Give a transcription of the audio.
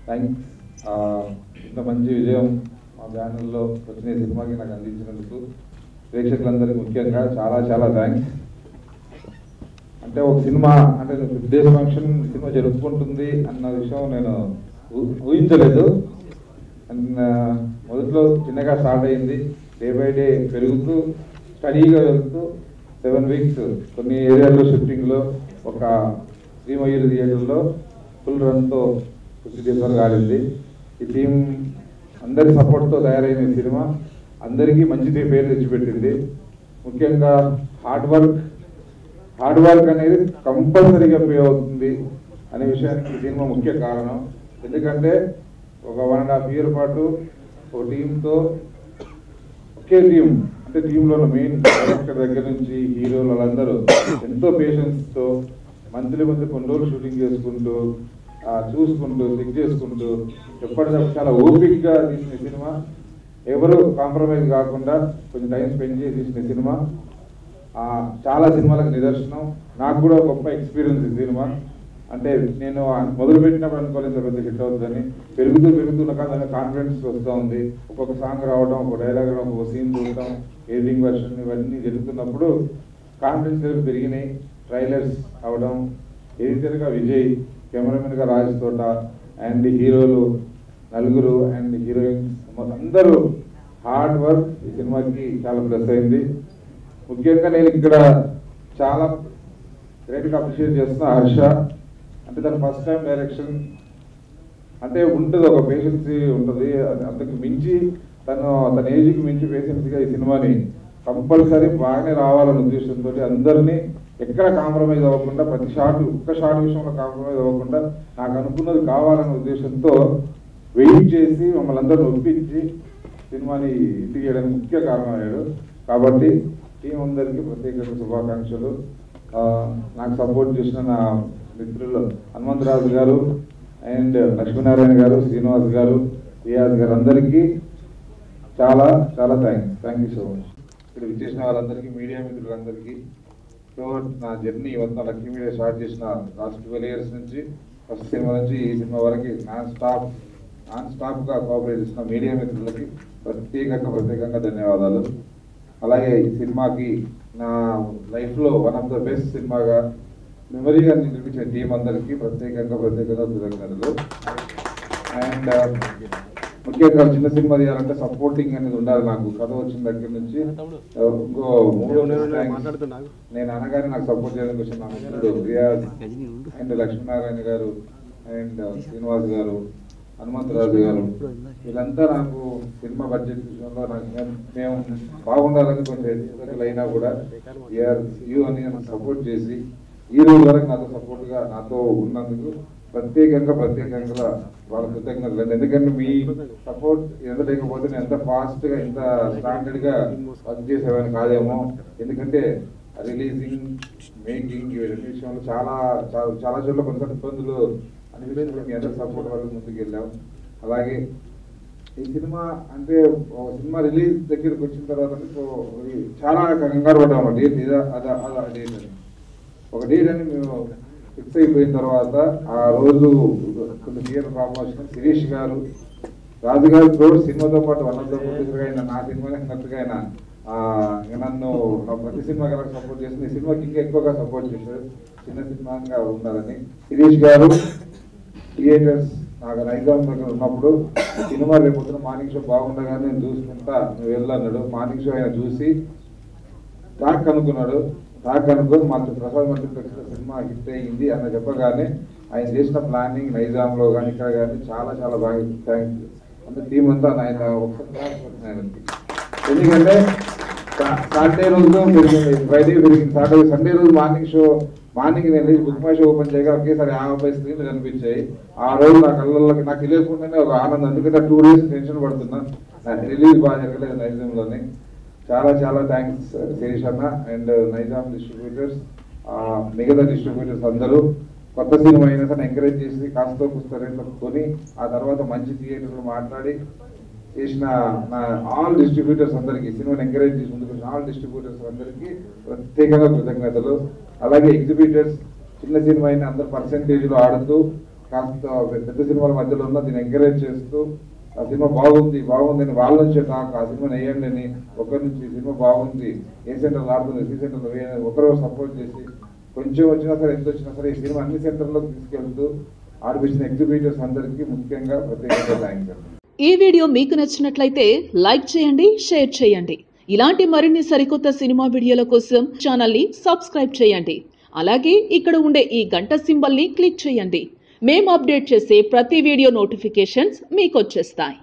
Thanks. ఇంత మంచి విజయం మా బ్యానర్లో వచ్చిన సినిమాకి నాకు అందించినందుకు ప్రేక్షకులందరికీ ముఖ్యంగా చాలా చాలా థ్యాంక్స్. అంటే ఒక సినిమా అంటే 50 days ఫంక్షన్ సినిమా జరుపుకుంటుంది అన్న విషయం నేను ఊహించలేదు. అండ్ మొదట్లో చిన్నగా స్టార్ట్ అయింది, డే బై డే పెరుగుతూ స్టడీగా వెళ్తూ 7 weeks కొన్ని ఏరియాల్లో షిఫ్టింగ్లో ఒక శ్రీమయూరి థియేటర్లో ఫుల్ రన్తో 50 days వరకు ఆడింది. ఈ టీం అందరి సపోర్ట్తో తయారైన సినిమా అందరికీ మంచి పేరు తెచ్చిపెట్టింది. ముఖ్యంగా హార్డ్ వర్క్ అనేది కంపల్సరీగా పే అవుతుంది అనే విషయానికి ఈ సినిమా ముఖ్య కారణం. ఎందుకంటే ఒక 1.5 year పాటు ఒక టీంతో ఒకే టీం అంటే టీంలో మెయిన్ డైరెక్టర్ దగ్గర నుంచి హీరోలు వాళ్ళందరూ ఎంతో పేషెన్స్తో మంత్లీ కొన్ని రోజులు షూటింగ్ చేసుకుంటూ చూసుకుంటూ చెక్ చేసుకుంటూ ఎప్పటికప్పుడు చాలా ఓపిక్గా తీసిన సినిమా. ఎవరు కాంప్రమైజ్ కాకుండా కొంచెం టైం స్పెండ్ చేసి తీసిన సినిమా చాలా సినిమాలకు నిదర్శనం. నాకు కూడా గొప్ప ఎక్స్పీరియన్స్ ఈ సినిమా. అంటే నేను మొదలు పెట్టినప్పుడు అనుకోలేదు పెద్ద హిట్ అవుతుందని. పెరుగుతున్న కాలంలో కాన్ఫిడెన్స్ వస్తూ ఉంది. ఒక్కొక్క సాంగ్ రావడం, ఒక డైలాగ్ రావడం, ఒక సీన్ చూడటం, ఎడిటింగ్ వర్షన్ ఇవన్నీ జరుగుతున్నప్పుడు కాన్ఫిడెన్స్ లెవెల్ పెరిగినాయి. ట్రైలర్స్ అవడం, ఎడిటర్గా విజయ్, కెమెరామెన్గా రాజ్ తోట అండ్ హీరోలు నలుగురు అండ్ హీరోయిన్స్ అందరూ హార్డ్ వర్క్ ఈ సినిమాకి చాలా ప్లస్ అయింది. ముఖ్యంగా నేను ఇక్కడ చాలా గ్రేట్గా అప్రిషియేట్ చేస్తున్నా హర్ష. అంటే తన ఫస్ట్ టైం డైరెక్షన్ అంటే ఉంటుంది, ఒక పేషెన్సీ ఉంటుంది. అంతకు మించి తన ఏజ్కి మించి పేషెన్సీగా ఈ సినిమాని కంపల్సరీ బాగానే రావాలనే ఉద్దేశంతో అందరినీ ఎక్కడ కాంప్రమైజ్ అవ్వకుండా ప్రతి ఒక్క షాట్ విషయంలో కాంప్రమైజ్ అవ్వకుండా నాకు అనుకున్నది కావాలనే ఉద్దేశంతో వెయిట్ చేసి మమ్మల్ని అందరూ ఒప్పించి సినిమాని ఇంటికి చేయడానికి ముఖ్య కారణం అయ్యాడు. కాబట్టి టీం అందరికీ ప్రత్యేక శుభాకాంక్షలు. నాకు సపోర్ట్ చేసిన నా మిత్రులు హనుమంతరాజు గారు అండ్ లక్ష్మీనారాయణ గారు, శ్రీనివాస్ గారు, రియాజ్ గారు అందరికీ చాలా చాలా థ్యాంక్ యూ సో మచ్. ఇక్కడ విచ్చేసిన వాళ్ళందరికీ, మీడియా మిత్రులందరికీ. సో నా జర్నీ ఇవంతా లక్కీ మీడియా స్టార్ట్ చేసిన లాస్ట్ 12 years నుంచి ఫస్ట్ సినిమా నుంచి ఈ సినిమా వరకు నాన్ స్టాప్గా కోఆపరేట్ చేసిన మీడియా మిత్రులకి ప్రత్యేకంగా ధన్యవాదాలు. అలాగే ఈ సినిమాకి నా లైఫ్లో వన్ ఆఫ్ ద బెస్ట్ సినిమాగా మెమరీగా నిర్మించిన టీం అందరికీ ప్రత్యేకంగా కృతజ్ఞతలు. అండ్ ముఖ్యంగా చిన్న సినిమా తీయాలంటే సపోర్టింగ్ అనేది ఉండాలి. నాకు కథ వచ్చిన దగ్గర నుంచి నేను అనగానే నాకు సపోర్ట్ చేయడానికి వచ్చిన నా మిత్రుడు రియాజ్ అండ్ లక్ష్మీనారాయణ గారు అండ్ శ్రీనివాస్ గారు, హనుమంతరాజు గారు, వీళ్ళంతా నాకు సినిమా బడ్జెట్ విషయంలో మేము బాగుండాలని కొంచెం ఎదుగుదల అయినా కూడా యూ అని సపోర్ట్ చేసి ఈ రోజు వరకు నాతో సపోర్ట్గా నాతో ఉన్నందుకు ప్రత్యేకంగా వాళ్ళ కృతజ్ఞతలు. ఎందుకంటే మీ సపోర్ట్ ఎంత లేకపోతే నేను ఎంత ఫాస్ట్గా ఎంత స్టాండర్డ్గా వర్క్ చేసేవాడిని కాదేమో. ఎందుకంటే రిలీజింగ్, మేకింగ్ ఇవన్నీ విషయంలో చాలా చోట్ల కొంచెం ఇబ్బందులు అనిపించిన మీ అందరి సపోర్ట్ వల్ల ముందుకు వెళ్ళాం. అలాగే ఈ సినిమా అంటే సినిమా రిలీజ్ దగ్గరికి వచ్చిన తర్వాత చాలా కంగారు పడ్డాము. డేట్ అదా డేట్ అని ఒక డేట్ అని మేము ఫిక్స్ అయిపోయిన తర్వాత ఆ రోజు కొన్ని థియేటర్ ప్రామోషన్ శిరీష్ గారు, రాజుగారు తోడు సినిమాతో పాటు వన్ ఆఫ్ ద ప్రొడ్యూసర్గా అయినా నా సినిమానే నట్టుగా అయినా నన్ను నా ప్రతి సినిమా కనుక సపోర్ట్ చేసింది. ఈ సినిమాకి ఇంకా ఎక్కువగా సపోర్ట్ చేశారు. చిన్న సినిమాగా ఉండాలని శిరీష్ గారు థియేటర్స్ నాకు నైజాం దగ్గర ఉన్నప్పుడు సినిమా రేపు మార్నింగ్ షో బాగుండగానే నేను చూసుకుంటా నువ్వు వెళ్ళన్నాడు. మార్నింగ్ షో ఆయన చూసి టాక్ అనుకున్నాడు. టాక్ అనుకుని మాకు ప్రసాద్ మల్టీప్లెక్స్లో సినిమా హిట్ అయ్యింది అన్న చెప్పగానే ఆయన చేసిన ప్లానింగ్ నైజాంలో కానీ ఇక్కడ కానీ చాలా బాగా థ్యాంక్స్. అంటే టీం అంతా ఆయన ఒక్కసారి ఎందుకంటే సాటర్డే రోజు పెరిగింది, ఫ్రైడే పెరిగింది, సాటర్డే సండే రోజు మార్నింగ్ నేను బుక్ మై షో ఓపెన్ చేయగా ఒకేసారి 50 screens కనిపించాయి. ఆ రోజు నా కళ్ళకి నాకు తెలియకుండానే ఒక ఆనందం. ఎందుకంటే 2 days టెన్షన్ పడుతున్నా, రిలీజ్ బాగా జరగలేదు నైజాంలోనే. చాలా థ్యాంక్స్ శిరీష్ అన్న అండ్ నైజాం డిస్ట్రిబ్యూటర్స్, మిగతా డిస్ట్రిబ్యూటర్స్ అందరూ. కొత్త సినిమా అయినా సరే ఎంకరేజ్ చేసి కాస్తో పుస్తకం కొని ఆ తర్వాత మంచి థియేటర్లు మాట్లాడి చేసిన నా ఆల్ డిస్ట్రిబ్యూటర్స్ అందరికీ, సినిమాని ఎంకరేజ్ చేసి ముందుకు ఆల్ డిస్ట్రిబ్యూటర్స్ అందరికీ ప్రత్యేకంగా కృతజ్ఞతలు. అలాగే ఎగ్జిబిటర్స్, చిన్న సినిమా అయినా అందరు పర్సెంటేజ్లో ఆడుతూ కాస్త పెద్ద సినిమాల మధ్యలో ఉన్న దీన్ని ఎంకరేజ్ చేస్తూ ఆ సినిమా బాగుంది అని వాళ్ళ నుంచి నాకు ఆ సినిమా వేయండి అని ఒకరి నుంచి సినిమా బాగుంది, ఏ సెంటర్లో ఆడుతుంది, సి సెంటర్లో వేయండి ఒకరు సపోర్ట్ చేసి కొంచెం వచ్చినా సరే ఎంత వచ్చినా సరే ఈ సినిమా అన్ని సెంటర్లోకి తీసుకెళ్తూ ఆడిపించిన ఎగ్జిబిటర్స్ అందరికీ ముఖ్యంగా ప్రత్యేకంగా థ్యాంక్స్ అండి. ఈ వీడియో మీకు నచ్చినట్లయితే లైక్ చేయండి, షేర్ చేయండి. ఇలాంటి మరిన్ని సరికొత్త సినిమా వీడియోల కోసం ఛానల్ని సబ్స్క్రైబ్ చేయండి. అలాగే ఇక్కడ ఉండే ఈ గంట సింబల్ని క్లిక్ చేయండి. మేము అప్డేట్ చేసే ప్రతి వీడియో నోటిఫికేషన్స్ మీకు వచ్చేస్తాయి.